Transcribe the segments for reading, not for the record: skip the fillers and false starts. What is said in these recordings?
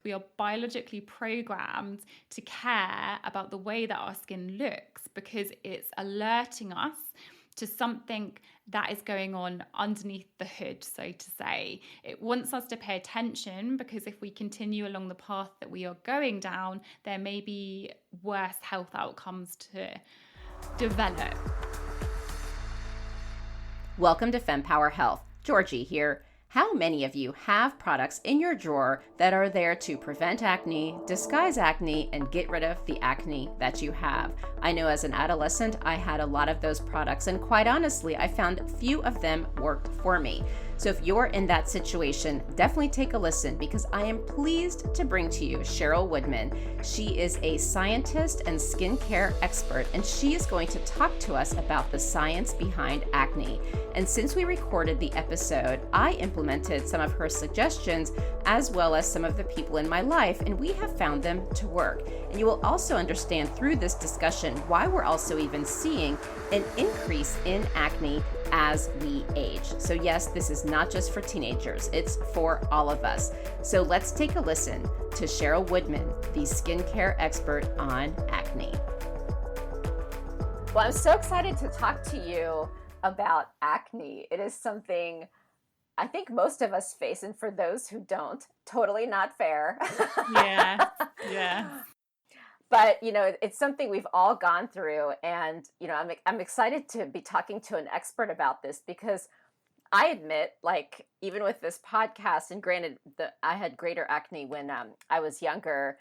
We are biologically programmed to care about the way that our skin looks because it's alerting us to something that is going on underneath the hood, so to say. It wants us to pay attention because if we continue along the path that we are going down, there may be worse health outcomes to develop. Welcome to Fempower Health. Georgie here. How many of you have products in your drawer that are there to prevent acne, disguise acne, and get rid of the acne that you have? I know as an adolescent, I had a lot of those products, and quite honestly, I found few of them worked for me. So if you're in that situation, definitely take a listen because I am pleased to bring to you Cheryl Woodman. She is a scientist and skincare expert, and she is going to talk to us about the science behind acne. And since we recorded the episode, I implemented some of her suggestions as well as some of the people in my life, and we have found them to work. And you will also understand through this discussion why we're also even seeing an increase in acne as we age. So yes, this is not just for teenagers, it's for all of us. So let's take a listen to Cheryl Woodman, the skincare expert on acne. Well, I'm so excited to talk to you about acne. It is something I think most of us face, and for those who don't, totally not fair. Yeah, yeah. But, it's something we've all gone through. And, I'm excited to be talking to an expert about this because I admit, like, even with this podcast, and granted, I had greater acne when I was younger,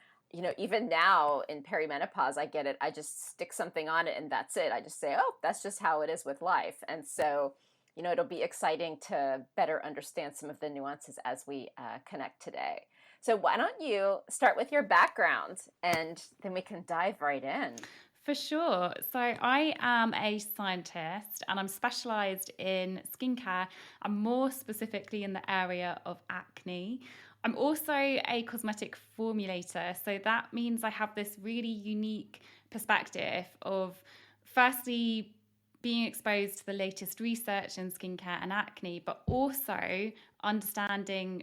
even now in perimenopause, I get it. I just stick something on it and that's it. I just say, oh, that's just how it is with life. And so, it'll be exciting to better understand some of the nuances as we connect today. So why don't you start with your background and then we can dive right in. For sure. So I am a scientist and I'm specialized in skincare and more specifically in the area of acne. I'm also a cosmetic formulator. So that means I have this really unique perspective of firstly being exposed to the latest research in skincare and acne, but also understanding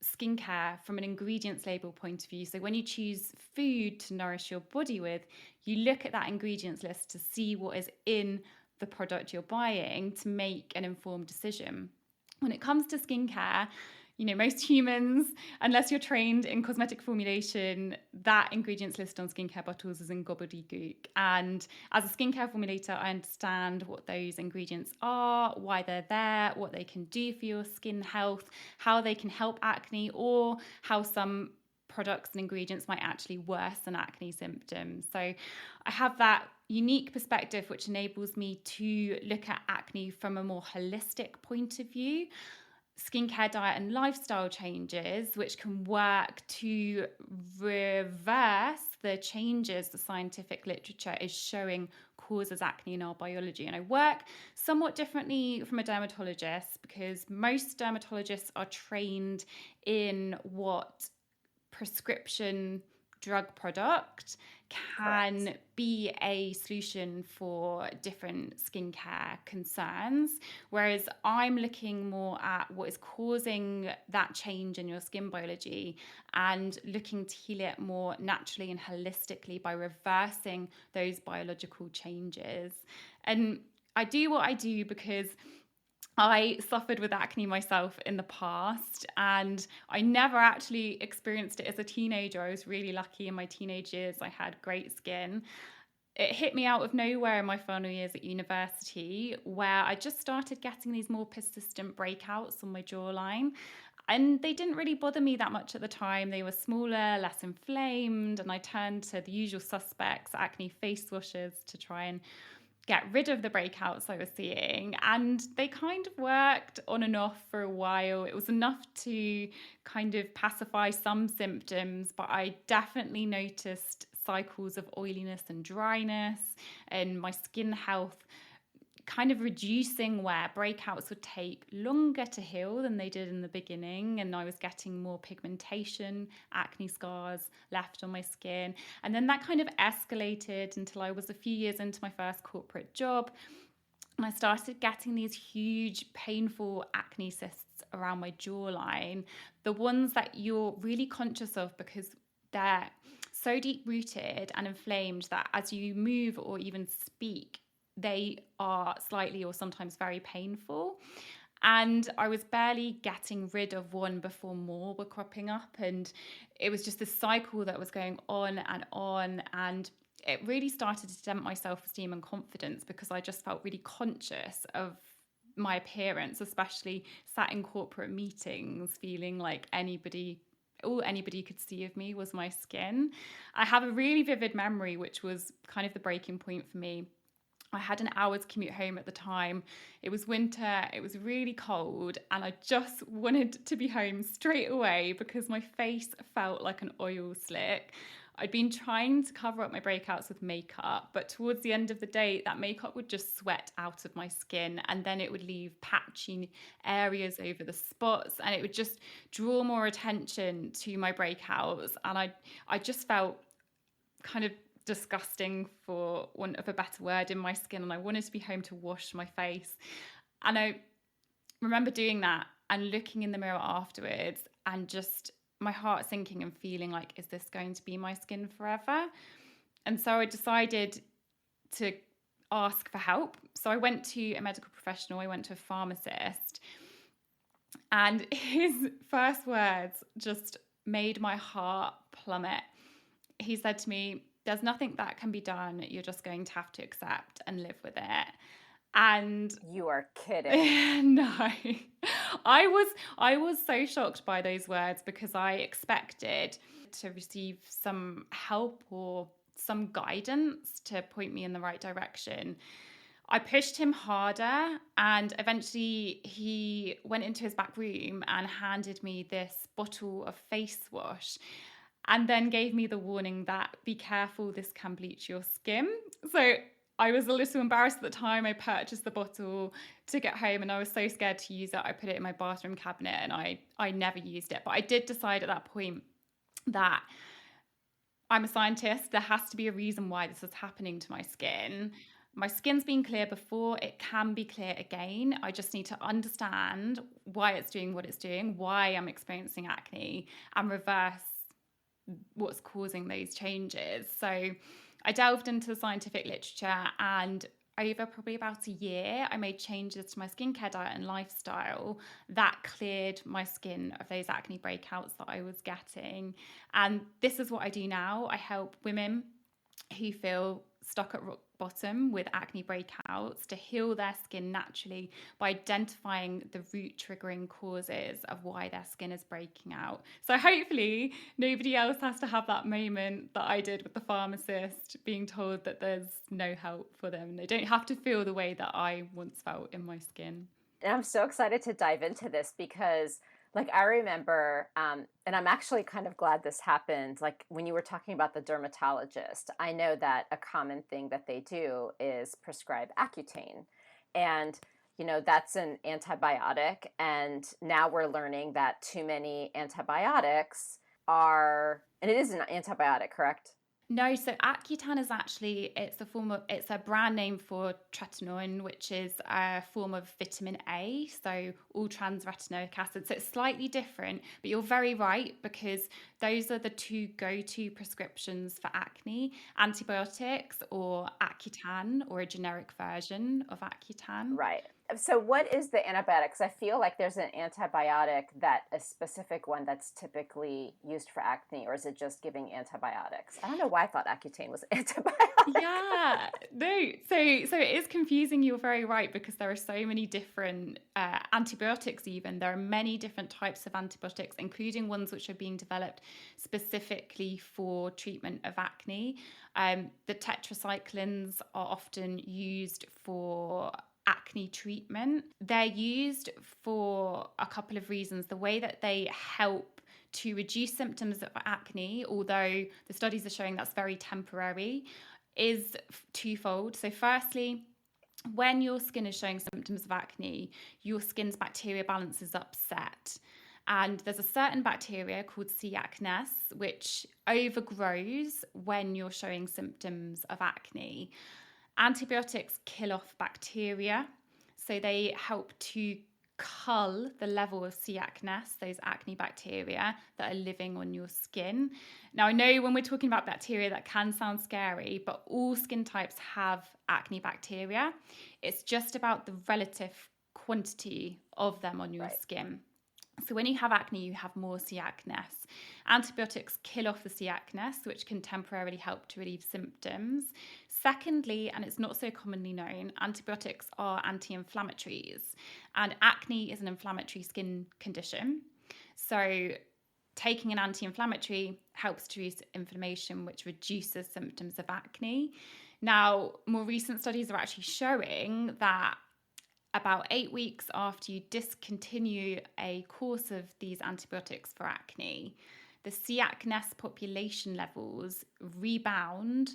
skincare from an ingredients label point of view. So when you choose food to nourish your body with, you look at that ingredients list to see what is in the product you're buying to make an informed decision. When it comes to skincare, most humans, unless you're trained in cosmetic formulation, that ingredients list on skincare bottles is in gobbledygook. And as a skincare formulator, I understand what those ingredients are, why they're there, what they can do for your skin health, how they can help acne, or how some products and ingredients might actually worsen acne symptoms. So I have that unique perspective, which enables me to look at acne from a more holistic point of view. Skincare, diet and lifestyle changes, which can work to reverse the changes the scientific literature is showing causes acne in our biology. And I work somewhat differently from a dermatologist because most dermatologists are trained in what prescription drug product can be a solution for different skincare concerns, whereas I'm looking more at what is causing that change in your skin biology and looking to heal it more naturally and holistically by reversing those biological changes. And I do what I do because I suffered with acne myself in the past and I never actually experienced it as a teenager. I was really lucky in my teenage years. I had great skin. It hit me out of nowhere in my final years at university where I just started getting these more persistent breakouts on my jawline. And they didn't really bother me that much at the time. They were smaller, less inflamed, and I turned to the usual suspects, acne face washes, to try and get rid of the breakouts I was seeing, and they kind of worked on and off for a while. It was enough to kind of pacify some symptoms, but I definitely noticed cycles of oiliness and dryness and my skin health kind of reducing, where breakouts would take longer to heal than they did in the beginning, and I was getting more pigmentation, acne scars left on my skin. And then that kind of escalated until I was a few years into my first corporate job, And I started getting these huge, painful acne cysts around my jawline, the ones that you're really conscious of because they're so deep rooted and inflamed that as you move or even speak, they are slightly or sometimes very painful. And I was barely getting rid of one before more were cropping up. And it was just this cycle that was going on and on. And it really started to dent my self-esteem and confidence because I just felt really conscious of my appearance, especially sat in corporate meetings, feeling like all anybody could see of me was my skin. I have a really vivid memory, which was kind of the breaking point for me. I had an hour's commute home at the time. It was winter, it was really cold, and I just wanted to be home straight away because my face felt like an oil slick. I'd been trying to cover up my breakouts with makeup, but towards the end of the day, that makeup would just sweat out of my skin and then it would leave patchy areas over the spots and it would just draw more attention to my breakouts. And I just felt kind of disgusting, for want of a better word, in my skin, and I wanted to be home to wash my face. And I remember doing that and looking in the mirror afterwards and just my heart sinking and feeling like, is this going to be my skin forever? And so I decided to ask for help. So I went to a medical professional, I went to a pharmacist, and his first words just made my heart plummet. He said to me, there's nothing that can be done. You're just going to have to accept and live with it. And You are kidding. no, I was so shocked by those words because I expected to receive some help or some guidance to point me in the right direction. I pushed him harder and eventually he went into his back room and handed me this bottle of face wash and then gave me the warning that be careful, this can bleach your skin. So I was a little embarrassed at the time. I purchased the bottle to get home and I was so scared to use it. I put it in my bathroom cabinet and I never used it. But I did decide at that point that I'm a scientist. There has to be a reason why this is happening to my skin. My skin's been clear before, it can be clear again. I just need to understand why it's doing what it's doing, why I'm experiencing acne, and reverse what's causing those changes. So I delved into the scientific literature, and over probably about a year, I made changes to my skincare diet and lifestyle that cleared my skin of those acne breakouts that I was getting. And this is what I do now. I help women who feel stuck at rock bottom with acne breakouts to heal their skin naturally by identifying the root triggering causes of why their skin is breaking out. So hopefully nobody else has to have that moment that I did with the pharmacist, being told that there's no help for them. They don't have to feel the way that I once felt in my skin. And I'm so excited to dive into this because I remember, and I'm actually kind of glad this happened. Like when you were talking about the dermatologist, I know that a common thing that they do is prescribe Accutane. And, that's an antibiotic. And now we're learning that too many antibiotics and it is an antibiotic, correct? No, so Accutane is actually, it's a brand name for tretinoin, which is a form of vitamin A, so all trans retinoic acid. So it's slightly different, but you're very right because those are the two go-to prescriptions for acne, antibiotics or Accutane, or a generic version of Accutane. Right. So what is the antibiotic? Because I feel like there's an antibiotic, that a specific one that's typically used for acne, or is it just giving antibiotics? I don't know why I thought Accutane was an antibiotic. Yeah, no. So it is confusing. You're very right because there are so many different antibiotics. Even there are many different types of antibiotics, including ones which are being developed specifically for treatment of acne. The tetracyclines are often used for acne treatment. They're used for a couple of reasons. The way that they help to reduce symptoms of acne, although the studies are showing that's very temporary, is twofold. So firstly, when your skin is showing symptoms of acne, your skin's bacteria balance is upset. And there's a certain bacteria called C. acnes, which overgrows when you're showing symptoms of acne. Antibiotics kill off bacteria, so they help to cull the level of C. acnes, those acne bacteria that are living on your skin. Now, I know when we're talking about bacteria, that can sound scary, but all skin types have acne bacteria. It's just about the relative quantity of them on your skin. So when you have acne, you have more C. acnes. Antibiotics kill off the C. acnes, which can temporarily help to relieve symptoms. Secondly, and it's not so commonly known, antibiotics are anti-inflammatories, and acne is an inflammatory skin condition. So taking an anti-inflammatory helps to reduce inflammation, which reduces symptoms of acne. Now, more recent studies are actually showing that about 8 weeks after you discontinue a course of these antibiotics for acne, the C. acnes population levels rebound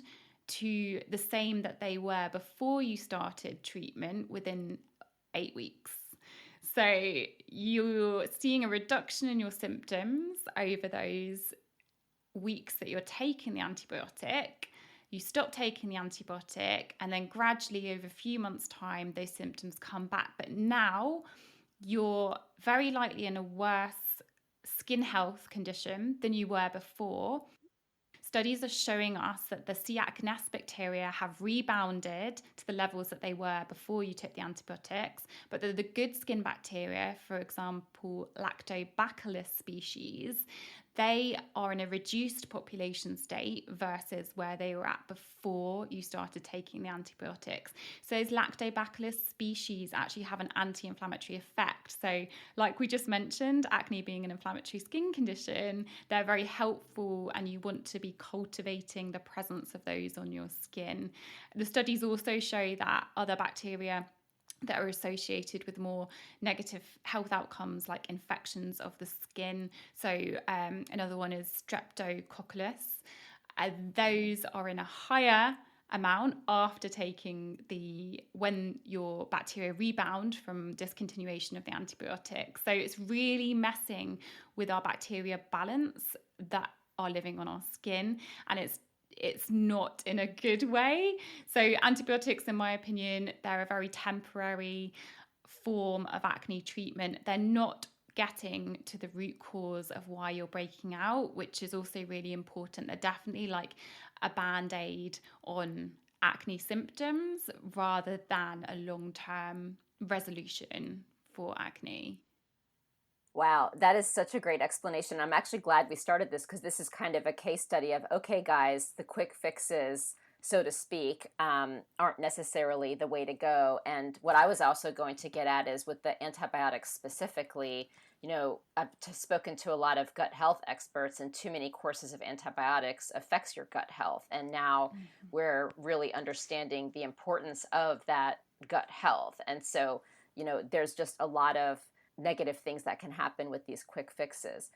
to the same that they were before you started treatment within 8 weeks. So you're seeing a reduction in your symptoms over those weeks that you're taking the antibiotic. You stop taking the antibiotic, and then gradually over a few months' time, those symptoms come back. But now you're very likely in a worse skin health condition than you were before. Studies are showing us that the C. acnes bacteria have rebounded to the levels that they were before you took the antibiotics, but the good skin bacteria, for example, Lactobacillus species, they are in a reduced population state versus where they were at before you started taking the antibiotics. So those Lactobacillus species actually have an anti-inflammatory effect. So like we just mentioned, acne being an inflammatory skin condition, they're very helpful, and you want to be cultivating the presence of those on your skin. The studies also show that other bacteria that are associated with more negative health outcomes, like infections of the skin. So another one is streptococcus. Those are in a higher amount after taking when your bacteria rebound from discontinuation of the antibiotics. So it's really messing with our bacteria balance that are living on our skin, and it's not in a good way. So antibiotics, in my opinion, they're a very temporary form of acne treatment. They're not getting to the root cause of why you're breaking out, which is also really important. They're definitely like a band-aid on acne symptoms rather than a long-term resolution for acne. Wow, that is such a great explanation. I'm actually glad we started this, because this is kind of a case study of, okay, guys, the quick fixes, so to speak, aren't necessarily the way to go. And what I was also going to get at is with the antibiotics specifically, I've spoken to a lot of gut health experts, and too many courses of antibiotics affects your gut health. And now we're really understanding the importance of that gut health. And so, there's just a lot of negative things that can happen with these quick fixes.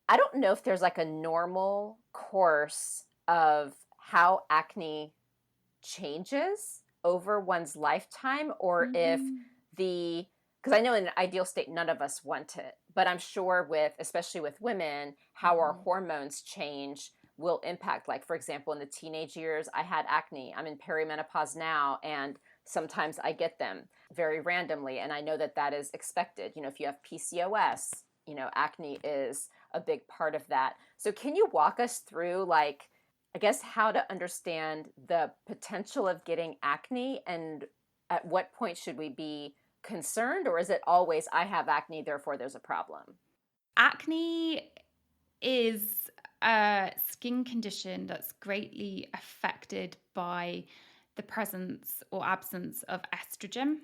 I don't know if there's like a normal course of how acne changes over one's lifetime, or if because I know in an ideal state, none of us want it, but I'm sure especially with women, how our hormones change will impact. Like, for example, in the teenage years, I had acne. I'm in perimenopause now, and sometimes I get them very randomly, and I know that is expected. If you have PCOS, acne is a big part of that. So can you walk us through, like, I guess, how to understand the potential of getting acne, and at what point should we be concerned, or is it always, I have acne, therefore there's a problem? Acne is a skin condition that's greatly affected by the presence or absence of estrogen.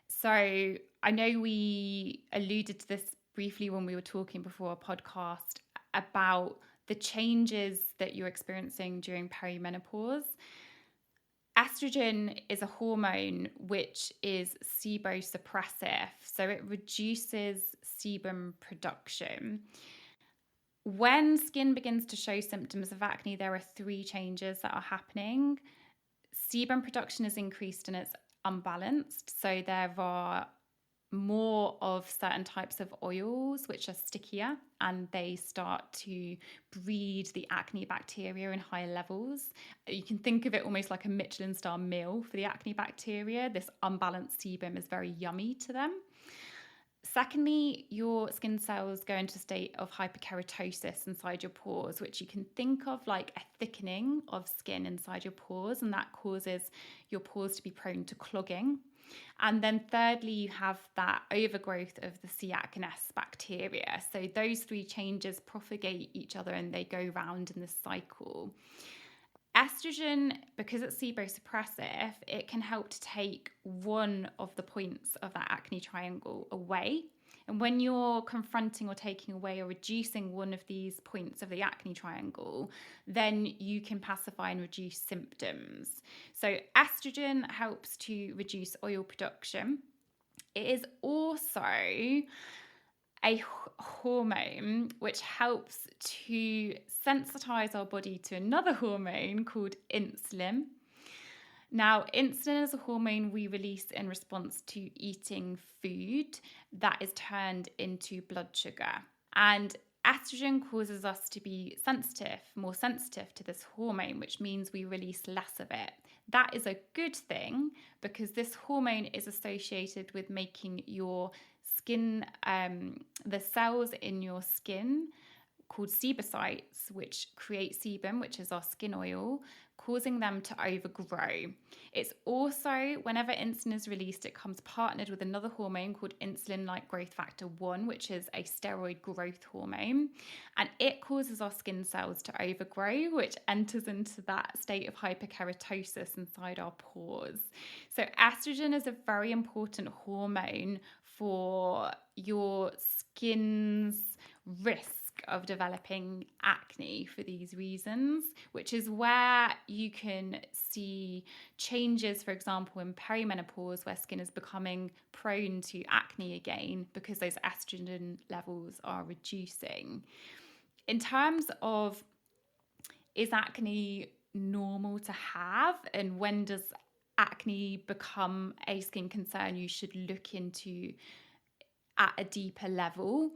So I know we alluded to this briefly when we were talking before our podcast about the changes that you're experiencing during perimenopause. Estrogen is a hormone which is sebosuppressive, so it reduces sebum production. When skin begins to show symptoms of acne, there are 3 changes that are happening. Sebum production is increased and it's unbalanced. So there are more of certain types of oils which are stickier, and they start to breed the acne bacteria in higher levels. You can think of it almost like a Michelin star meal for the acne bacteria. This unbalanced sebum is very yummy to them. Secondly, your skin cells go into a state of hyperkeratosis inside your pores, which you can think of like a thickening of skin inside your pores, and that causes your pores to be prone to clogging. And then thirdly, you have that overgrowth of the C. acnes bacteria. So those three changes propagate each other and they go round in this cycle. Estrogen, because it's seborrheic, it can help to take one of the points of that acne triangle away. And when you're confronting or taking away or reducing one of these points of the acne triangle, then you can pacify and reduce symptoms. So estrogen helps to reduce oil production. It is also a hormone which helps to sensitize our body to another hormone called insulin. Now, insulin is a hormone we release in response to eating food that is turned into blood sugar. And estrogen causes us to be more sensitive to this hormone, which means we release less of it. That is a good thing because this hormone is associated with making your skin, the cells in your skin called sebocytes, which create sebum, which is our skin oil, causing them to overgrow. It's also, whenever insulin is released, it comes partnered with another hormone called insulin-like growth factor 1, which is a steroid growth hormone. And it causes our skin cells to overgrow, which enters into that state of hyperkeratosis inside our pores. So estrogen is a very important hormone for your skin's risk of developing acne for these reasons, which is where you can see changes, for example, in perimenopause, where skin is becoming prone to acne again because those estrogen levels are reducing. In terms of, is acne normal to have, and when does acne become a skin concern you should look into at a deeper level?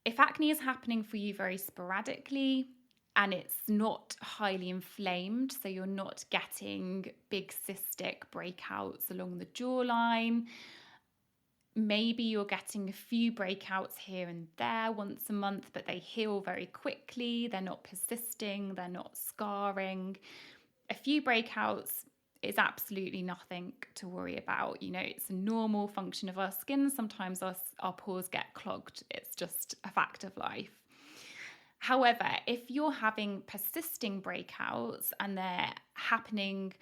If acne is happening for you very sporadically and it's not highly inflamed, so you're not getting big cystic breakouts along the jawline, maybe you're getting a few breakouts here and there once a month, but they heal very quickly, they're not persisting, they're not scarring. A few breakouts is absolutely nothing to worry about. You know, it's a normal function of our skin. Sometimes our pores get clogged. It's just a fact of life. However, if you're having persisting breakouts and they're happening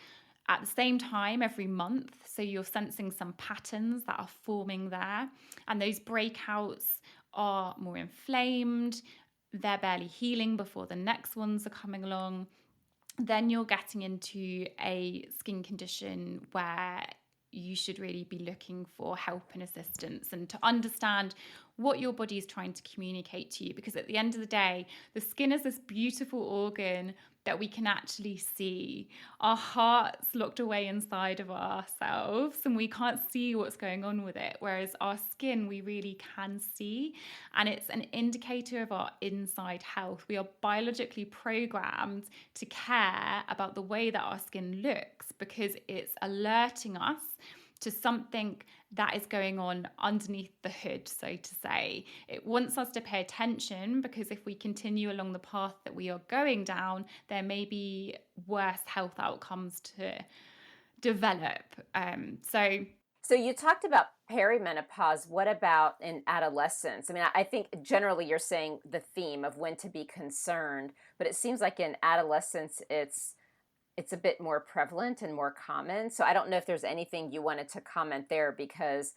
at the same time every month, so you're sensing some patterns that are forming there, and those breakouts are more inflamed, they're barely healing before the next ones are coming along, then you're getting into a skin condition where you should really be looking for help and assistance and to understand what your body is trying to communicate to you. Because at the end of the day, the skin is this beautiful organ that we can actually see. Our heart's locked away inside of ourselves and we can't see what's going on with it. Whereas our skin, we really can see. And it's an indicator of our inside health. We are biologically programmed to care about the way that our skin looks because it's alerting us to something that is going on underneath the hood, so to say. It wants us to pay attention because if we continue along the path that we are going down, there may be worse health outcomes to develop. So you talked about perimenopause. What about in adolescence? I mean, I think generally you're saying the theme of when to be concerned, but it seems like in adolescence it's a bit more prevalent and more common. So I don't know if there's anything you wanted to comment there because,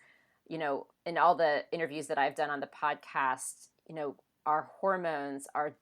you know, in all the interviews that I've done on the podcast, you know, our hormones are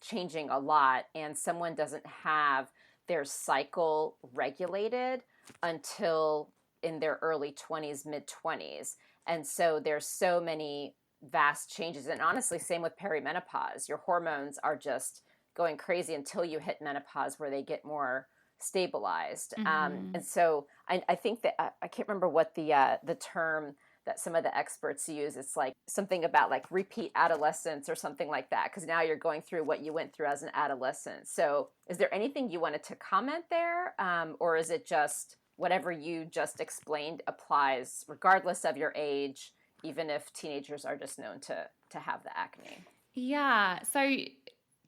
changing a lot and someone doesn't have their cycle regulated until in their early 20s, mid 20s. And so there's so many vast changes. And honestly, same with perimenopause. Your hormones are just going crazy until you hit menopause where they get more stabilized. And so I think that I can't remember what the term that some of the experts use. It's like something about like repeat adolescence or something like that, because now you're going through what you went through as an adolescent. So is there anything you wanted to comment there? Or is it just whatever you just explained applies regardless of your age, even if teenagers are just known to have the acne? Yeah. So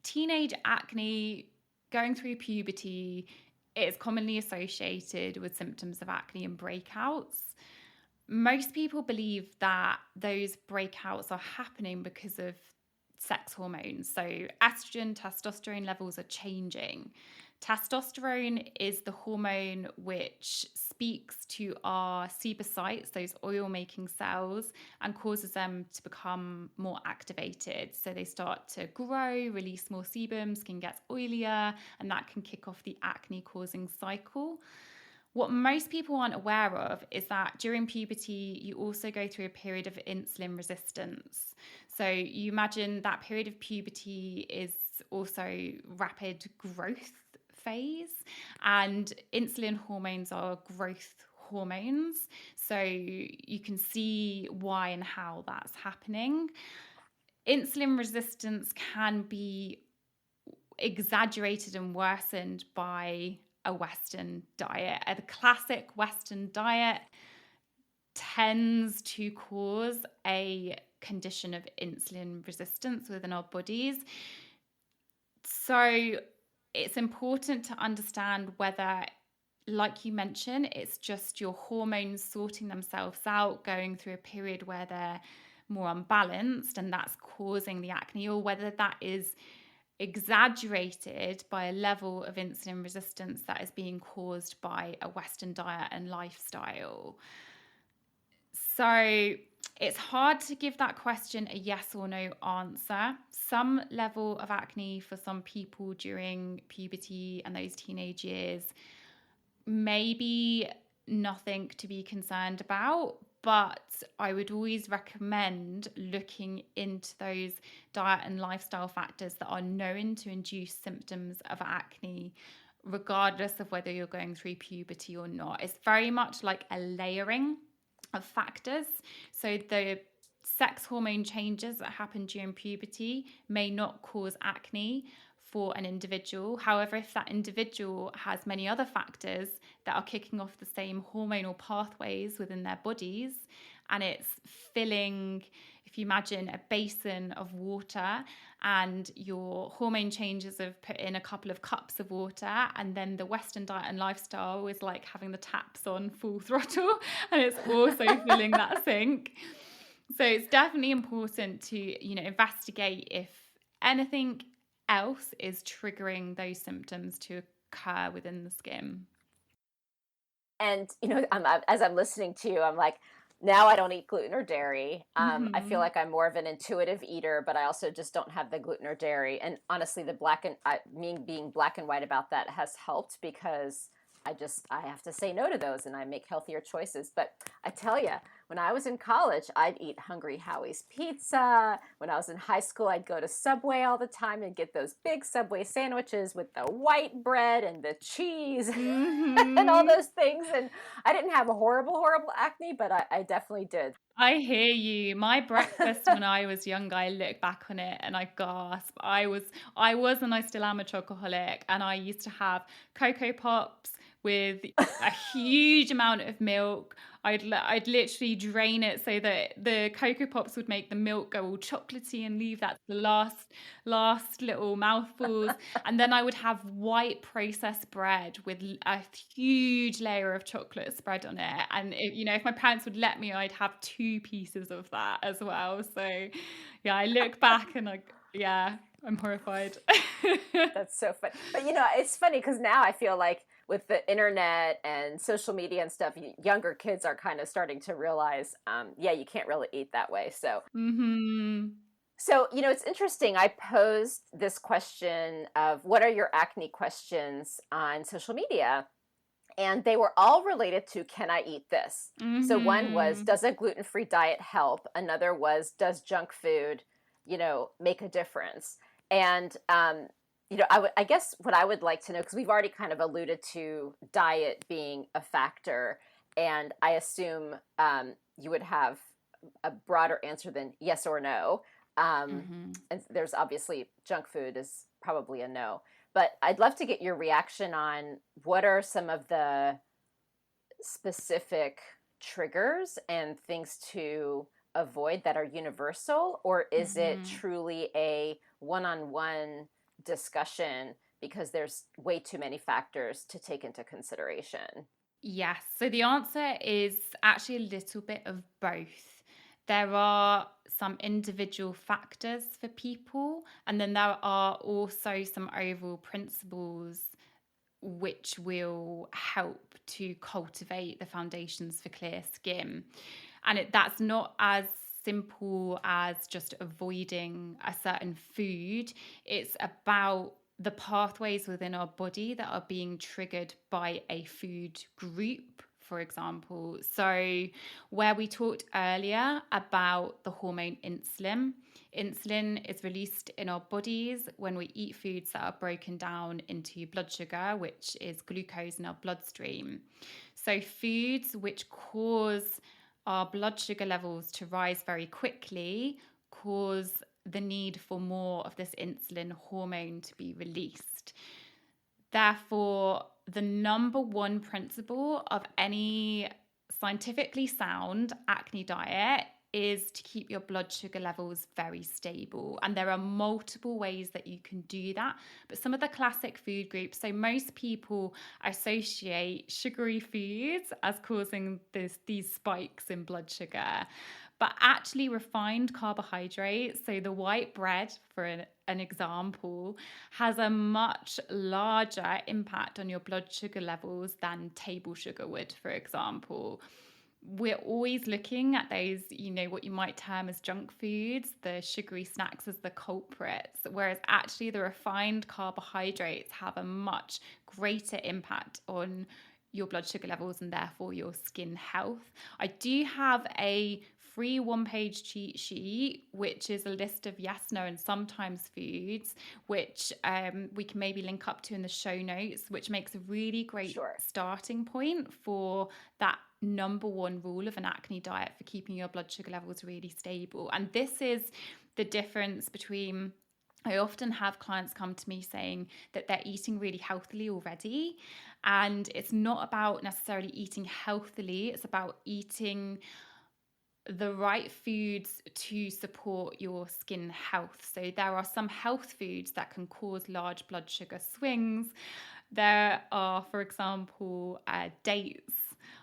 teenage acne, going through puberty, is commonly associated with symptoms of acne and breakouts. Most people believe that those breakouts are happening because of sex hormones. So estrogen, testosterone levels are changing. Testosterone is the hormone which speaks to our sebocytes, those oil-making cells, and causes them to become more activated. So they start to grow, release more sebum, skin gets oilier, and that can kick off the acne-causing cycle. What most people aren't aware of is that during puberty, you also go through a period of insulin resistance. So you imagine that period of puberty is also rapid growth phase, and insulin hormones are growth hormones. So you can see why and how that's happening. Insulin resistance can be exaggerated and worsened by a Western diet. The classic Western diet tends to cause a condition of insulin resistance within our bodies. So it's important to understand whether, like you mentioned, it's just your hormones sorting themselves out, going through a period where they're more unbalanced and that's causing the acne, or whether that is exaggerated by a level of insulin resistance that is being caused by a Western diet and lifestyle. So it's hard to give that question a yes or no answer. Some level of acne for some people during puberty and those teenage years may be nothing to be concerned about, but I would always recommend looking into those diet and lifestyle factors that are known to induce symptoms of acne, regardless of whether you're going through puberty or not. It's very much like a layering of factors. So the sex hormone changes that happen during puberty may not cause acne for an individual. However, if that individual has many other factors that are kicking off the same hormonal pathways within their bodies, and it's filling, if you imagine a basin of water and your hormone changes have put in a couple of cups of water, and then the Western diet and lifestyle is like having the taps on full throttle and it's also filling that sink. So it's definitely important to, investigate if anything else is triggering those symptoms to occur within the skin. And, as I'm listening to you, I'm like, now I don't eat gluten or dairy. I feel like I'm more of an intuitive eater, but I also just don't have the gluten or dairy. And honestly, me being black and white about that has helped, because I have to say no to those and I make healthier choices. But I tell you, when I was in college, I'd eat Hungry Howie's pizza. When I was in high school, I'd go to Subway all the time and get those big Subway sandwiches with the white bread and the cheese and all those things. And I didn't have a horrible, horrible acne, but I definitely did. I hear you. My breakfast when I was younger, I look back on it and I gasp. I was and I still am a chocoholic, and I used to have Cocoa Pops with a huge amount of milk. I'd literally drain it so that the Cocoa Pops would make the milk go all chocolatey and leave that the last little mouthfuls. And then I would have white processed bread with a huge layer of chocolate spread on it. And if my parents would let me, I'd have 2 pieces of that as well. So yeah, I look back and I'm horrified. That's so funny. But it's funny because now I feel like with the internet and social media and stuff, younger kids are kind of starting to realize, you can't really eat that way. So, so it's interesting. I posed this question of what are your acne questions on social media? And they were all related to, can I eat this? So one was, does a gluten-free diet help? Another was, does junk food, make a difference? And, I guess what I would like to know, because we've already kind of alluded to diet being a factor, and I assume you would have a broader answer than yes or no. Hmm. And there's obviously junk food is probably a no. But I'd love to get your reaction on what are some of the specific triggers and things to avoid that are universal, or is it Hmm. truly a one-on-one discussion because there's way too many factors to take into consideration? Yes. So the answer is actually a little bit of both. There are some individual factors for people, and then there are also some overall principles which will help to cultivate the foundations for clear skin. And that's not as simple as just avoiding a certain food. It's about the pathways within our body that are being triggered by a food group, for example. So, where we talked earlier about the hormone insulin, insulin is released in our bodies when we eat foods that are broken down into blood sugar, which is glucose in our bloodstream. So, foods which cause our blood sugar levels to rise very quickly cause the need for more of this insulin hormone to be released. Therefore, the number one principle of any scientifically sound acne diet is to keep your blood sugar levels very stable. And there are multiple ways that you can do that. But some of the classic food groups, so most people associate sugary foods as causing these spikes in blood sugar. But actually, refined carbohydrates, so the white bread, for an example, has a much larger impact on your blood sugar levels than table sugar would, for example. We're always looking at those, what you might term as junk foods, the sugary snacks as the culprits, whereas actually the refined carbohydrates have a much greater impact on your blood sugar levels and therefore your skin health. I do have a free one-page cheat sheet, which is a list of yes, no, and sometimes foods, which we can maybe link up to in the show notes, which makes a really great Sure. starting point for that number one rule of an acne diet for keeping your blood sugar levels really stable. And this is the difference between, I often have clients come to me saying that they're eating really healthily already. And it's not about necessarily eating healthily, it's about eating the right foods to support your skin health. So there are some health foods that can cause large blood sugar swings. There are, for example, dates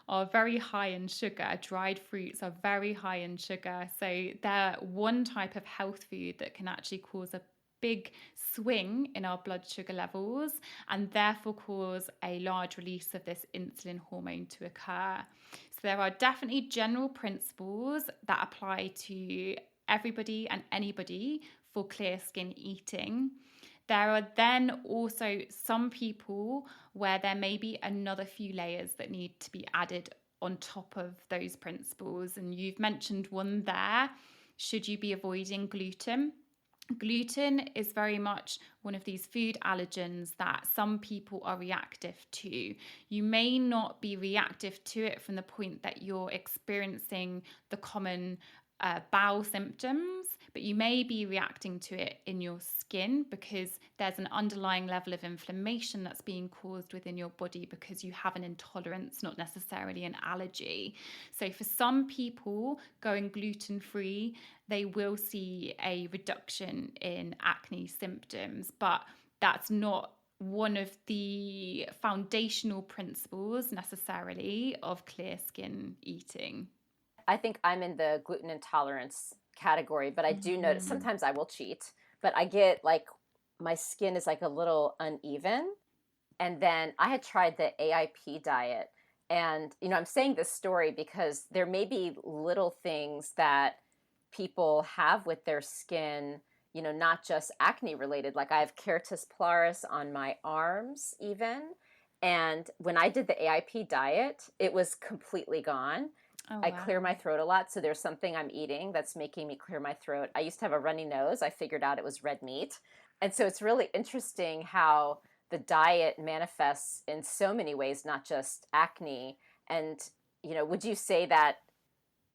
are very high in sugar. Dried fruits are very high in sugar. So they're one type of health food that can actually cause a big swing in our blood sugar levels and therefore cause a large release of this insulin hormone to occur. So there are definitely general principles that apply to everybody and anybody for clear skin eating. There are then also some people where there may be another few layers that need to be added on top of those principles. And you've mentioned one there. Should you be avoiding gluten? Gluten is very much one of these food allergens that some people are reactive to. You may not be reactive to it from the point that you're experiencing the common bowel symptoms, but you may be reacting to it in your skin because there's an underlying level of inflammation that's being caused within your body because you have an intolerance, not necessarily an allergy. So for some people going gluten-free, they will see a reduction in acne symptoms, but that's not one of the foundational principles necessarily of clear skin eating. I think I'm in the gluten intolerance category, but I do notice Mhm. sometimes I will cheat, but I get like my skin is like a little uneven. And then I had tried the AIP diet. And, I'm saying this story because there may be little things that people have with their skin, not just acne related. Like I have keratosis pilaris on my arms, even. And when I did the AIP diet, it was completely gone. Oh, I clear wow. my throat a lot, so there's something I'm eating that's making me clear my throat. I used to have a runny nose. I figured out it was red meat. And so it's really interesting how the diet manifests in so many ways, not just acne. And, would you say that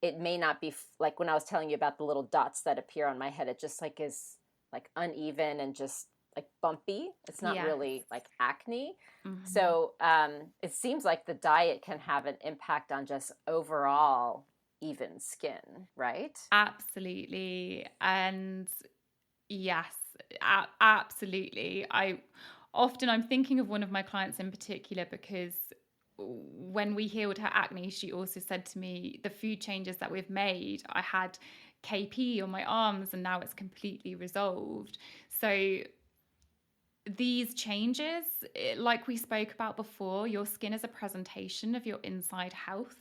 it may not be like when I was telling you about the little dots that appear on my head, it just like is like uneven and just like bumpy. It's not Yes. really like acne. Mhm. So it seems like the diet can have an impact on just overall even skin, right? Absolutely. And yes, absolutely. I'm thinking of one of my clients in particular because when we healed her acne, she also said to me, the food changes that we've made, I had KP on my arms and now it's completely resolved. So these changes, like we spoke about before, your skin is a presentation of your inside health.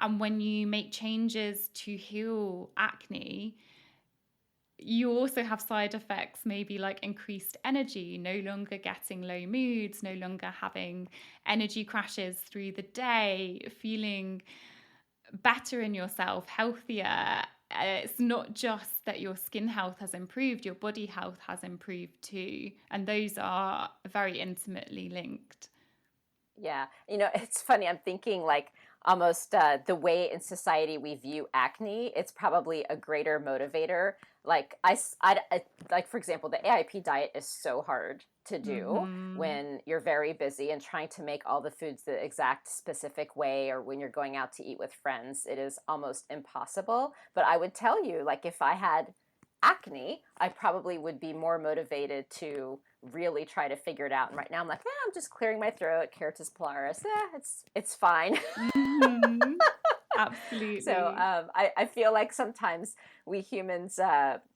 And when you make changes to heal acne, you also have side effects, maybe like increased energy, no longer getting low moods, no longer having energy crashes through the day, feeling better in yourself, healthier. It's not just that your skin health has improved, your body health has improved too. And those are very intimately linked. Yeah. It's funny. I'm thinking like almost the way in society we view acne, it's probably a greater motivator. Like like for example, the AIP diet is so hard to do Mm-hmm. when you're very busy and trying to make all the foods the exact specific way, or when you're going out to eat with friends, it is almost impossible. But I would tell you, like if I had acne, I probably would be more motivated to really try to figure it out. And right now I'm like, I'm just clearing my throat, Caritas pilaris. It's fine. Mm-hmm. So Absolutely. I feel like sometimes we humans,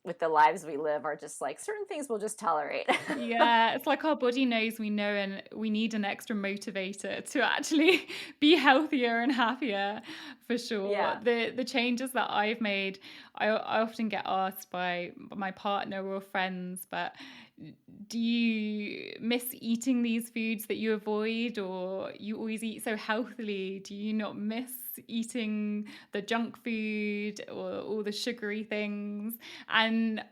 with the lives we live, are just like certain things we'll just tolerate. Yeah, it's like our body knows we know and we need an extra motivator to actually be healthier and happier for sure. Yeah. The changes that I've made, I often get asked by my partner or friends, but do you miss eating these foods that you avoid, or you always eat so healthily? Do you not miss eating the junk food or all the sugary things? And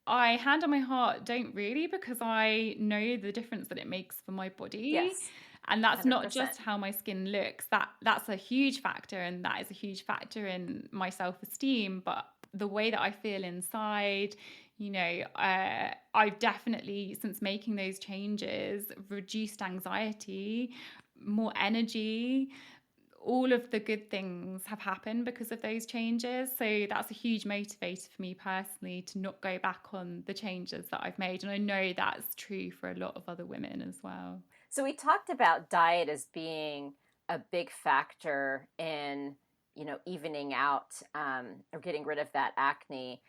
I, hand on my heart, don't really, because I know the difference that it makes for my body. Yes. And that's not 100%. just how my skin looks. That's a huge factor, and that is a huge factor in my self-esteem, but the way that I feel inside, I've definitely, since making those changes, reduced anxiety, more energy, all of the good things have happened because of those changes. So that's a huge motivator for me personally to not go back on the changes that I've made. And I know that's true for a lot of other women as well. So we talked about diet as being a big factor in, evening out, or getting rid of that acne.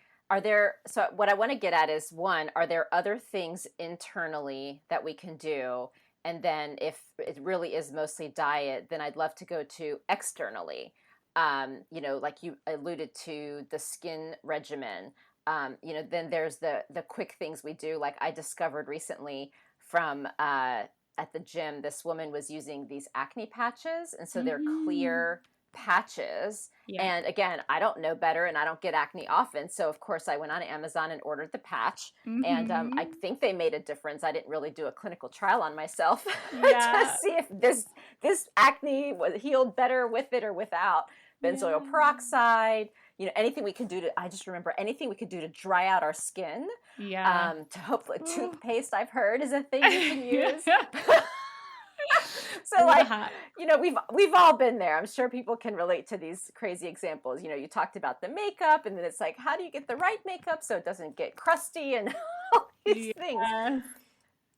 So what I want to get at is, one, are there other things internally that we can do? And then if it really is mostly diet, then I'd love to go to externally. Like you alluded to the skin regimen. Then there's the quick things we do. Like I discovered recently from at the gym, this woman was using these acne patches, and so they're Mm-hmm. clear patches. Yeah. And again, I don't know better, and I don't get acne often, so of course I went on Amazon and ordered the patch. And I Mm-hmm. think they made a difference. I didn't really do a clinical trial on myself to Yeah. see if this acne was healed better with it or without. Benzoyl Yeah. peroxide, anything we can do to, I just remember anything we could do to dry out our skin. Yeah. To hopefully, Ooh. toothpaste I've heard is a thing you can use. So All the like, hacks. we've all been there. I'm sure people can relate to these crazy examples. You talked about the makeup, and then it's like, how do you get the right makeup so it doesn't get crusty and all these things. Yes.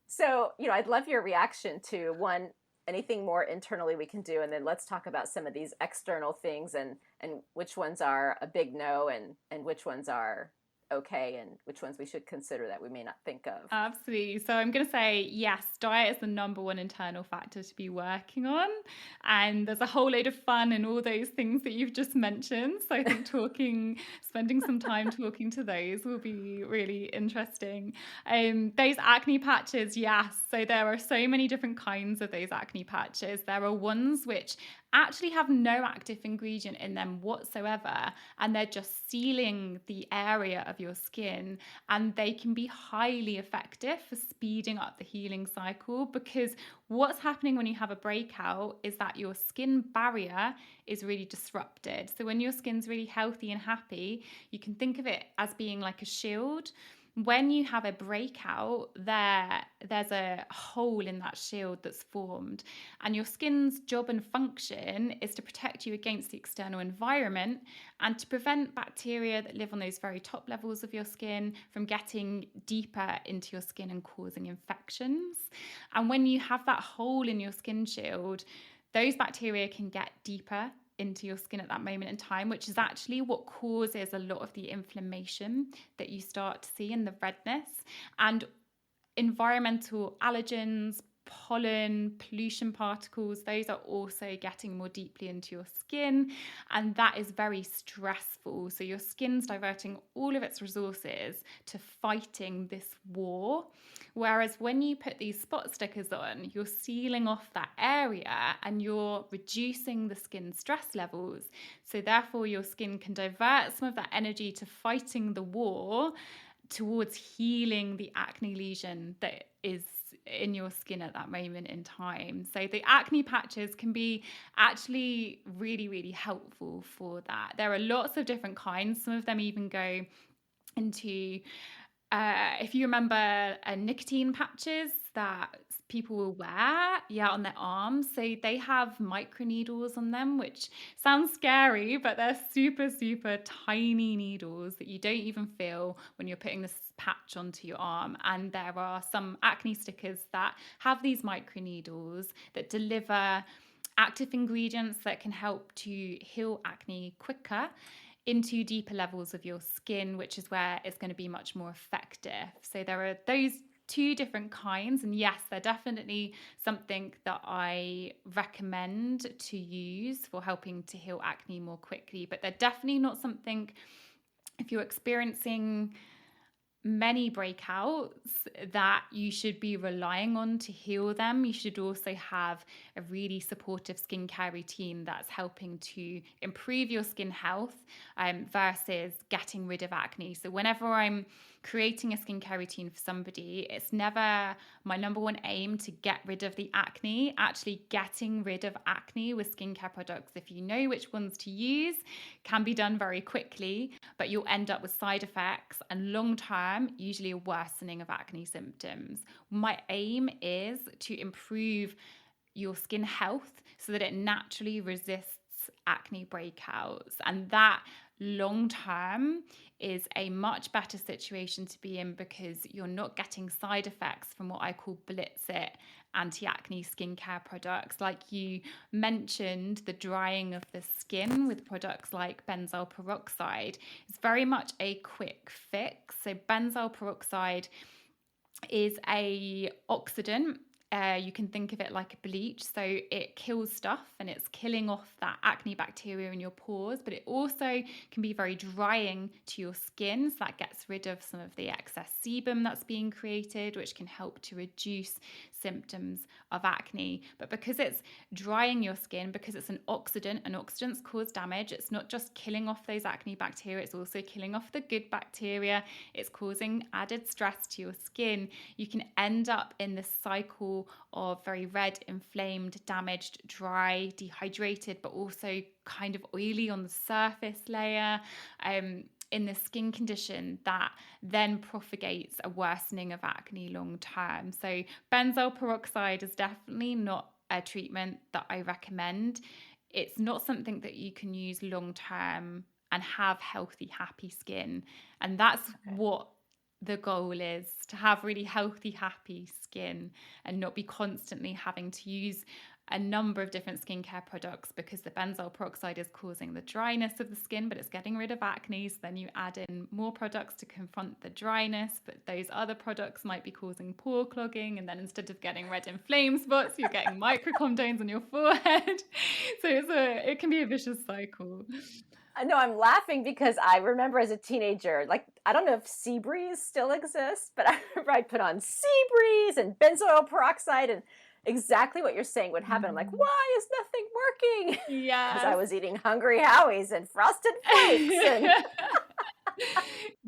So, I'd love your reaction to one, anything more internally we can do, and then let's talk about some of these external things, and which ones are a big no, and which ones are okay, and which ones we should consider that we may not think of. Absolutely. So I'm going to say yes, diet is the number one internal factor to be working on. And there's a whole load of fun in all those things that you've just mentioned. So I think spending some time talking to those will be really interesting. Those acne patches, yes. So there are so many different kinds of those acne patches. There are ones which actually have no active ingredient in them whatsoever, and they're just sealing the area of your skin, and they can be highly effective for speeding up the healing cycle, because what's happening when you have a breakout is that your skin barrier is really disrupted. So when your skin's really healthy and happy, you can think of it as being like a shield. When you have a breakout, there's a hole in that shield that's formed, and your skin's job and function is to protect you against the external environment and to prevent bacteria that live on those very top levels of your skin from getting deeper into your skin and causing infections. And when you have that hole in your skin shield, those bacteria can get deeper into your skin at that moment in time, which is actually what causes a lot of the inflammation that you start to see in the redness. And environmental allergens, pollen, pollution particles, those are also getting more deeply into your skin, and that is very stressful. So your skin's diverting all of its resources to fighting this war. Whereas when you put these spot stickers on, you're sealing off that area and you're reducing the skin stress levels. So therefore your skin can divert some of that energy to fighting the war towards healing the acne lesion that is in your skin at that moment in time. So the acne patches can be actually really, really helpful for that. There are lots of different kinds. Some of them even go into, if you remember, nicotine patches that people will wear, on their arms. So they have microneedles on them, which sounds scary, but they're super, super tiny needles that you don't even feel when you're putting this patch onto your arm. And there are some acne stickers that have these microneedles that deliver active ingredients that can help to heal acne quicker into deeper levels of your skin, which is where it's going to be much more effective. So there are those two different kinds, and yes, they're definitely something that I recommend to use for helping to heal acne more quickly, but they're definitely not something, if you're experiencing many breakouts, that you should be relying on to heal them. You should also have a really supportive skincare routine that's helping to improve your skin health versus getting rid of acne. So whenever I'm creating a skincare routine for somebody, it's never my number one aim to get rid of the acne. Actually, getting rid of acne with skincare products, if you know which ones to use, can be done very quickly, but you'll end up with side effects and long-term, usually a worsening of acne symptoms. My aim is to improve your skin health so that it naturally resists acne breakouts, and that long term is a much better situation to be in, because you're not getting side effects from what I call blitz it anti-acne skincare products. Like you mentioned, the drying of the skin with products like benzoyl peroxide is very much a quick fix. So benzoyl peroxide is a oxidant. You can think of it like a bleach. So it kills stuff and it's killing off that acne bacteria in your pores, but it also can be very drying to your skin. So that gets rid of some of the excess sebum that's being created, which can help to reduce symptoms of acne. But because it's drying your skin, because it's an oxidant, and oxidants cause damage, it's not just killing off those acne bacteria, it's also killing off the good bacteria. It's causing added stress to your skin. You can end up in this cycle of very red, inflamed, damaged, dry, dehydrated, but also kind of oily on the surface layer, in the skin condition that then propagates a worsening of acne long term. So benzoyl peroxide is definitely not a treatment that I recommend. It's not something that you can use long term and have healthy, happy skin. And that's what the goal is, to have really healthy, happy skin and not be constantly having to use a number of different skincare products, because the benzoyl peroxide is causing the dryness of the skin, but it's getting rid of acne. So then you add in more products to confront the dryness, but those other products might be causing pore clogging. And then instead of getting red inflamed spots, you're getting microcondones on your forehead. So it can be a vicious cycle. I know, I'm laughing because I remember as a teenager, like, I don't know if Seabreeze still exists, but I remember I'd put on Seabreeze and benzoyl peroxide, and exactly what you're saying would happen. I'm like, why is nothing working? Yeah. Because I was eating Hungry Howie's and Frosted Flakes. And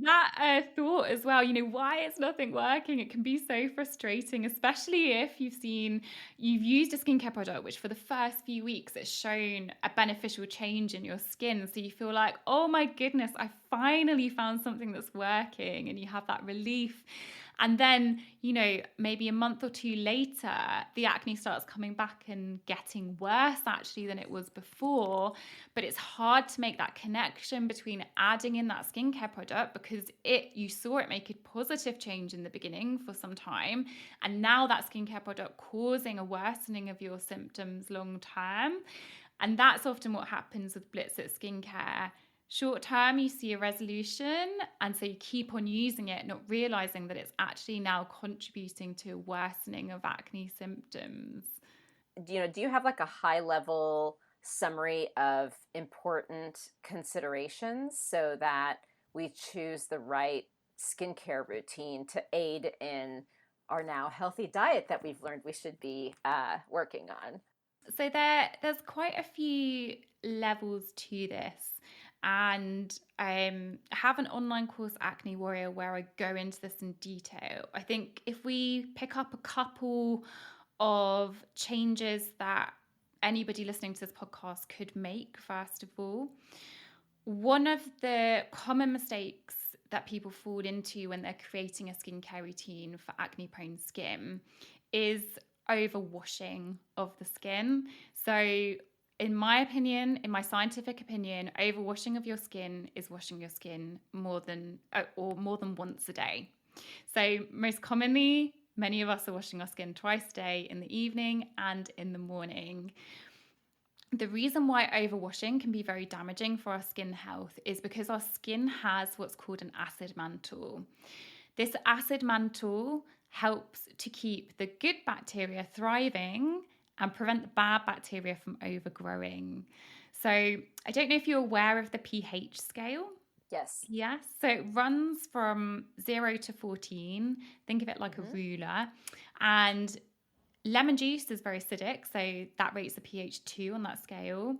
that thought as well, why is nothing working? It can be so frustrating, especially if you've used a skincare product, which for the first few weeks, it's shown a beneficial change in your skin. So you feel like, oh my goodness, I finally found something that's working, and you have that relief. And then, maybe a month or two later, the acne starts coming back and getting worse actually than it was before. But it's hard to make that connection between adding in that skincare product, because you saw it make a positive change in the beginning for some time. And now that skincare product causing a worsening of your symptoms long term. And that's often what happens with Blitz at skincare. Short term, you see a resolution, and so you keep on using it, not realizing that it's actually now contributing to a worsening of acne symptoms. Do you have like a high level summary of important considerations so that we choose the right skincare routine to aid in our now healthy diet that we've learned we should be working on? So there's quite a few levels to this. And I have an online course, Acne Warrior, where I go into this in detail. I think if we pick up a couple of changes that anybody listening to this podcast could make, first of all, one of the common mistakes that people fall into when they're creating a skincare routine for acne-prone skin is overwashing of the skin. So in my opinion, in my scientific opinion, overwashing of your skin is washing your skin more than once a day. So most commonly, many of us are washing our skin twice a day, in the evening and in the morning. The reason why overwashing can be very damaging for our skin health is because our skin has what's called an acid mantle. This acid mantle helps to keep the good bacteria thriving and prevent the bad bacteria from overgrowing. So I don't know if you're aware of the pH scale. Yes. Yes. So it runs from 0 to 14. Think of it like a ruler. And lemon juice is very acidic, so that rates a pH 2 on that scale.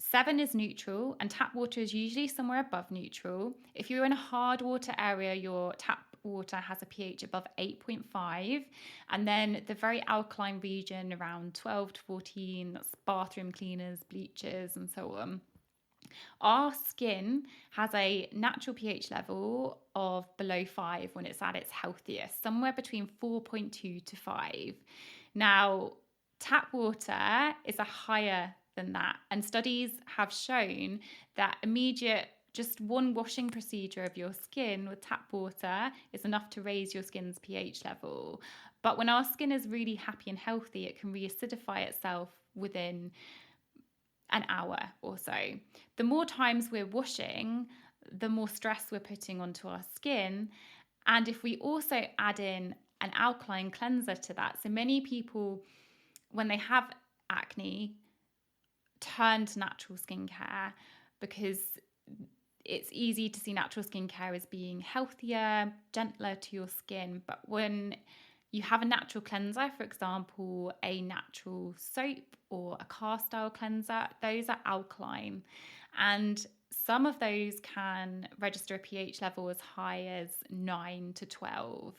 7 is neutral, and tap water is usually somewhere above neutral. If you're in a hard water area, your tap water has a pH above 8.5, and then the very alkaline region around 12 to 14, that's bathroom cleaners, bleachers, and so on. Our skin has a natural pH level of below 5 when it's at its healthiest, somewhere between 4.2 to 5. Now, tap water is a higher than that, and studies have shown that just one washing procedure of your skin with tap water is enough to raise your skin's pH level. But when our skin is really happy and healthy, it can re-acidify itself within an hour or so. The more times we're washing, the more stress we're putting onto our skin. And if we also add in an alkaline cleanser to that, so many people, when they have acne, turn to natural skincare because it's easy to see natural skincare as being healthier, gentler to your skin. But when you have a natural cleanser, for example, a natural soap or a cast style cleanser, those are alkaline. And some of those can register a pH level as high as 9 to 12.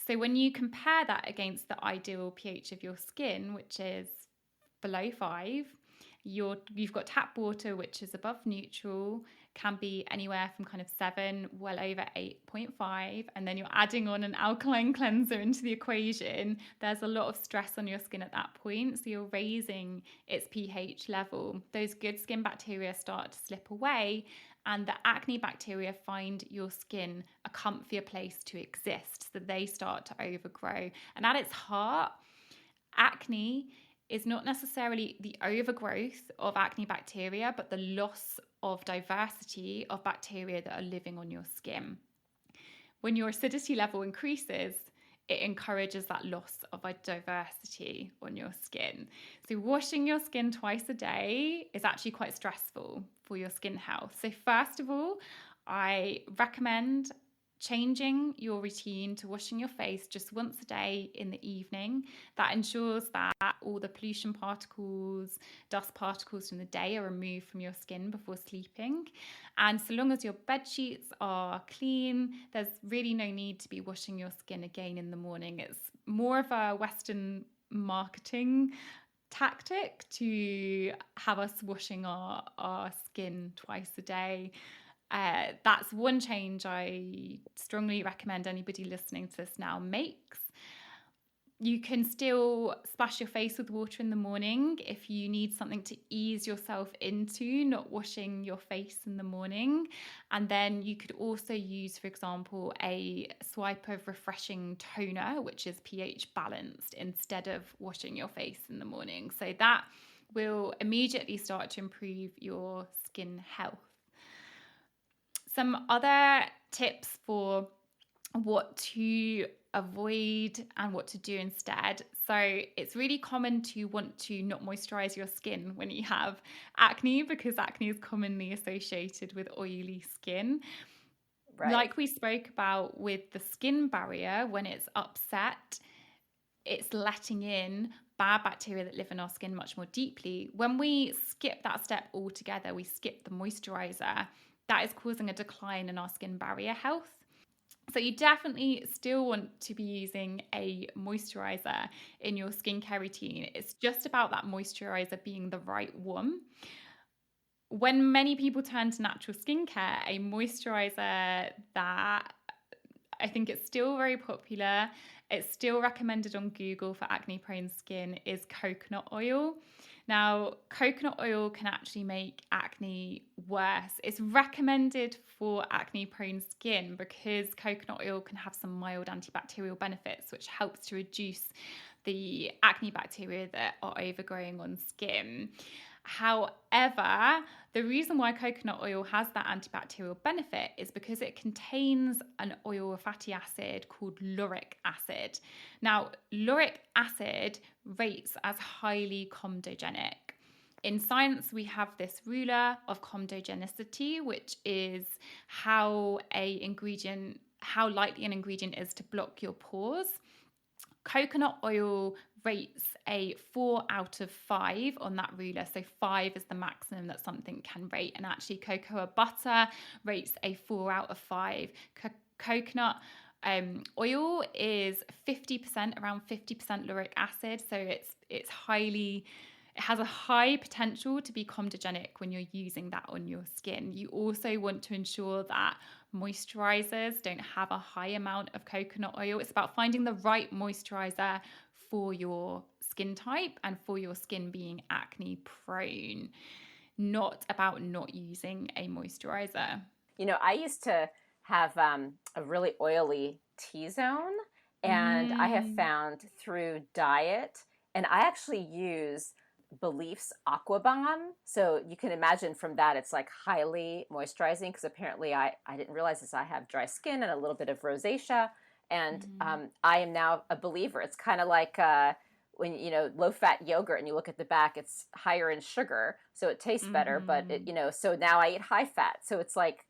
So when you compare that against the ideal pH of your skin, which is below 5, you've got tap water, which is above neutral, can be anywhere from kind of 7, well over 8.5, and then you're adding on an alkaline cleanser into the equation. There's a lot of stress on your skin at that point, so you're raising its pH level. Those good skin bacteria start to slip away, and the acne bacteria find your skin a comfier place to exist, so they start to overgrow. And at its heart, acne is not necessarily the overgrowth of acne bacteria, but the loss of diversity of bacteria that are living on your skin. When your acidity level increases, it encourages that loss of a diversity on your skin. So washing your skin twice a day is actually quite stressful for your skin health. So first of all, I recommend changing your routine to washing your face just once a day in the evening, that ensures that all the pollution particles, dust particles from the day are removed from your skin before sleeping. And so long as your bed sheets are clean, there's really no need to be washing your skin again in the morning. It's more of a Western marketing tactic to have us washing our skin twice a day. That's one change I strongly recommend anybody listening to this now makes. You can still splash your face with water in the morning if you need something to ease yourself into not washing your face in the morning. And then you could also use, for example, a swipe of refreshing toner, which is pH balanced, instead of washing your face in the morning. So that will immediately start to improve your skin health. Some other tips for what to avoid and what to do instead. So it's really common to want to not moisturize your skin when you have acne, because acne is commonly associated with oily skin. Right. Like we spoke about with the skin barrier, when it's upset, it's letting in bad bacteria that live in our skin much more deeply. When we skip that step altogether, we skip the moisturizer, that is causing a decline in our skin barrier health. So you definitely still want to be using a moisturizer in your skincare routine. It's just about that moisturizer being the right one. When many people turn to natural skincare, a moisturizer that I think it's still very popular, it's still recommended on Google for acne-prone skin, is coconut oil. Now, coconut oil can actually make acne worse. It's recommended for acne-prone skin because coconut oil can have some mild antibacterial benefits, which helps to reduce the acne bacteria that are overgrowing on skin. However, the reason why coconut oil has that antibacterial benefit is because it contains an oil or fatty acid called lauric acid. Now, lauric acid rates as highly comedogenic. In science, we have this ruler of comedogenicity, which is how likely an ingredient is to block your pores. Coconut oil rates a 4 out of 5 on that ruler. So 5 is the maximum that something can rate. And actually cocoa butter rates a 4 out of 5. Coconut oil is 50%, around 50% lauric acid. So it has a high potential to be comedogenic when you're using that on your skin. You also want to ensure that moisturizers don't have a high amount of coconut oil. It's about finding the right moisturizer for your skin type and for your skin being acne prone, not about not using a moisturizer. You know, I used to have a really oily T-zone, and I have found through diet, and I actually use Belief's Aqua Bomb. So you can imagine from that, it's like highly moisturizing, because apparently I didn't realize this. I have dry skin and a little bit of rosacea. And I am now a believer. It's kind of like when, you know, low-fat yogurt, and you look at the back, it's higher in sugar, so it tastes better. But, so now I eat high-fat. So it's like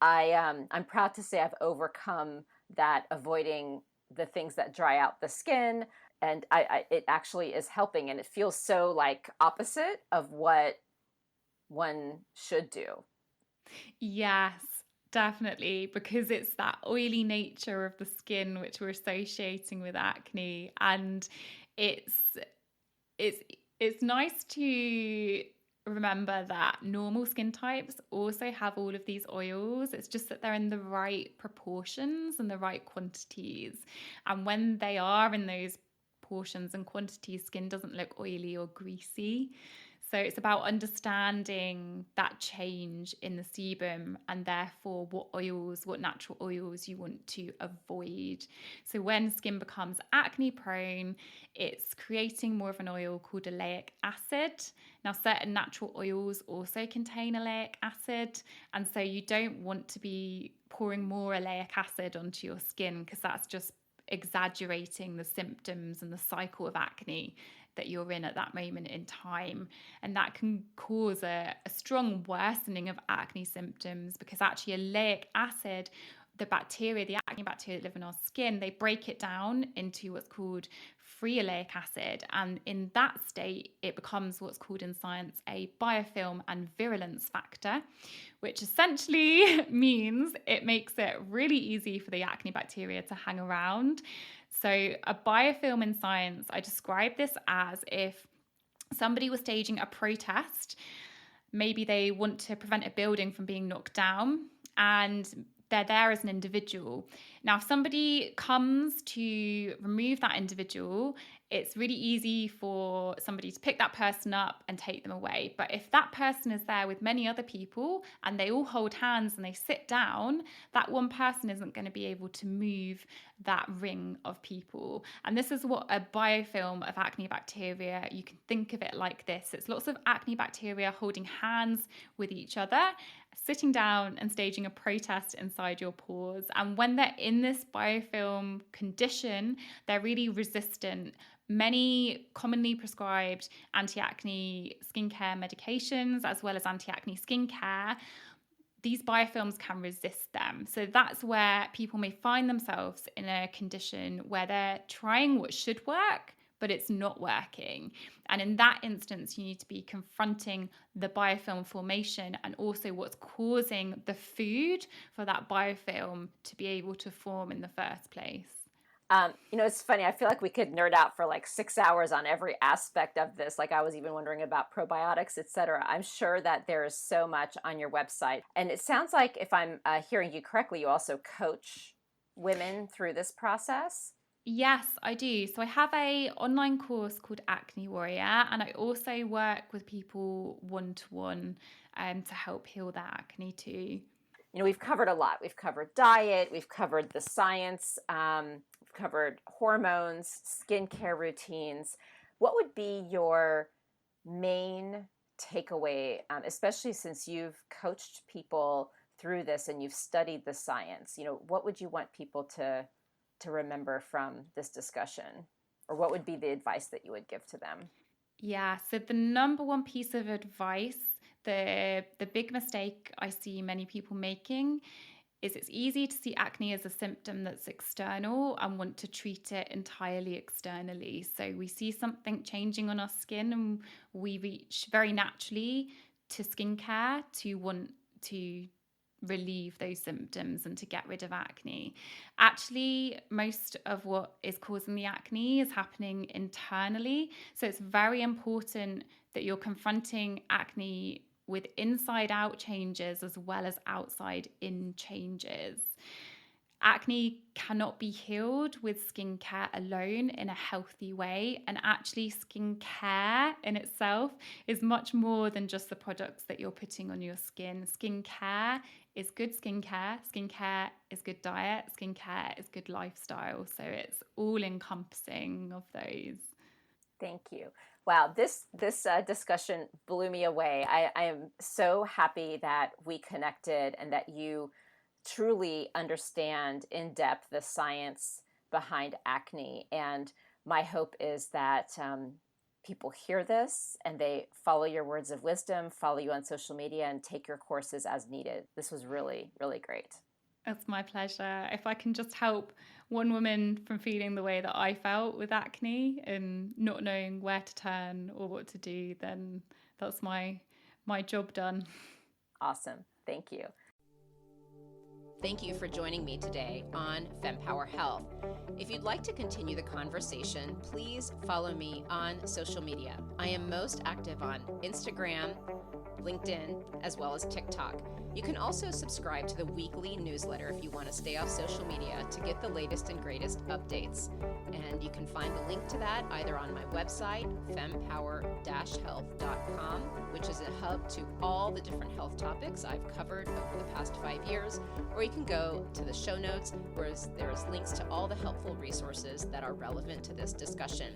I'm proud to say I've overcome that, avoiding the things that dry out the skin. And it actually is helping, and it feels so like opposite of what one should do. Yes, definitely, because it's that oily nature of the skin which we're associating with acne, and it's nice to remember that normal skin types also have all of these oils. It's just that they're in the right proportions and the right quantities, and when they are in those portions and quantities, skin doesn't look oily or greasy. So it's about understanding that change in the sebum, and therefore what natural oils you want to avoid. So when skin becomes acne prone, it's creating more of an oil called oleic acid. Now, certain natural oils also contain oleic acid, and so you don't want to be pouring more oleic acid onto your skin, because that's just exaggerating the symptoms and the cycle of acne that you're in at that moment in time. And that can cause a strong worsening of acne symptoms, because actually oleic acid the bacteria, the acne bacteria that live in our skin, they break it down into what's called free oleic acid. And in that state, it becomes what's called in science a biofilm and virulence factor, which essentially means it makes it really easy for the acne bacteria to hang around. So a biofilm in science, I describe this as if somebody was staging a protest. Maybe they want to prevent a building from being knocked down, and they're there as an individual. Now, if somebody comes to remove that individual, it's really easy for somebody to pick that person up and take them away. But if that person is there with many other people and they all hold hands and they sit down, that one person isn't going to be able to move that ring of people. And this is what a biofilm of acne bacteria, you can think of it like this. It's lots of acne bacteria holding hands with each other, sitting down and staging a protest inside your pores. And when they're in this biofilm condition, they're really resistant. Many commonly prescribed anti-acne skincare medications, as well as anti-acne skincare, these biofilms can resist them. So that's where people may find themselves in a condition where they're trying what should work, but it's not working. And in that instance, you need to be confronting the biofilm formation and also what's causing the food for that biofilm to be able to form in the first place. It's funny. I feel like we could nerd out for like 6 hours on every aspect of this. Like I was even wondering about probiotics, et cetera. I'm sure that there is so much on your website. And it sounds like, if I'm hearing you correctly, you also coach women through this process. Yes, I do. So I have an online course called Acne Warrior, and I also work with people one-to-one to help heal their acne too. We've covered a lot. We've covered diet, we've covered the science, we've covered hormones, skincare routines. What would be your main takeaway, especially since you've coached people through this and you've studied the science? What would you want people to remember from this discussion? Or what would be the advice that you would give to them? Yeah, so the number one piece of advice, the big mistake I see many people making is it's easy to see acne as a symptom that's external and want to treat it entirely externally. So we see something changing on our skin and we reach very naturally to skincare to want to relieve those symptoms and to get rid of acne. Actually, most of what is causing the acne is happening internally. So it's very important that you're confronting acne with inside out changes as well as outside in changes. Acne cannot be healed with skincare alone in a healthy way. And actually, skincare in itself is much more than just the products that you're putting on your skin. Skincare is good skincare. Skincare is good diet. Skincare is good lifestyle. So it's all encompassing of those. Thank you. Wow, this discussion blew me away. I am so happy that we connected and that you truly understand in depth the science behind acne. And my hope is that people hear this and they follow your words of wisdom, follow you on social media, and take your courses as needed. This was really, really great. It's my pleasure. If I can just help one woman from feeling the way that I felt with acne and not knowing where to turn or what to do, then that's my job done. Awesome. Thank you. Thank you for joining me today on Fempower Health. If you'd like to continue the conversation, please follow me on social media. I am most active on Instagram, LinkedIn, as well as TikTok. You can also subscribe to the weekly newsletter if you want to stay off social media to get the latest and greatest updates. And you can find the link to that either on my website, fempower-health.com, which is a hub to all the different health topics I've covered over the past 5 years, or you can go to the show notes where there's links to all the helpful resources that are relevant to this discussion.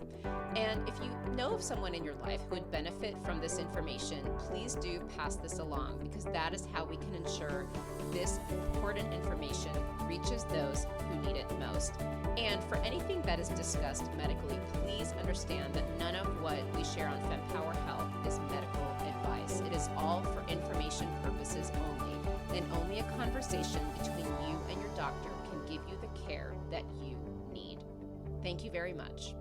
And if you know of someone in your life who would benefit from this information, please do pass this along, because that is how we can ensure this important information reaches those who need it most. And for anything that is discussed medically, please understand that none of what we share on Fempower Health is medical advice. It is all for information purposes only, and only a conversation between you and your doctor give you the care that you need. Thank you very much.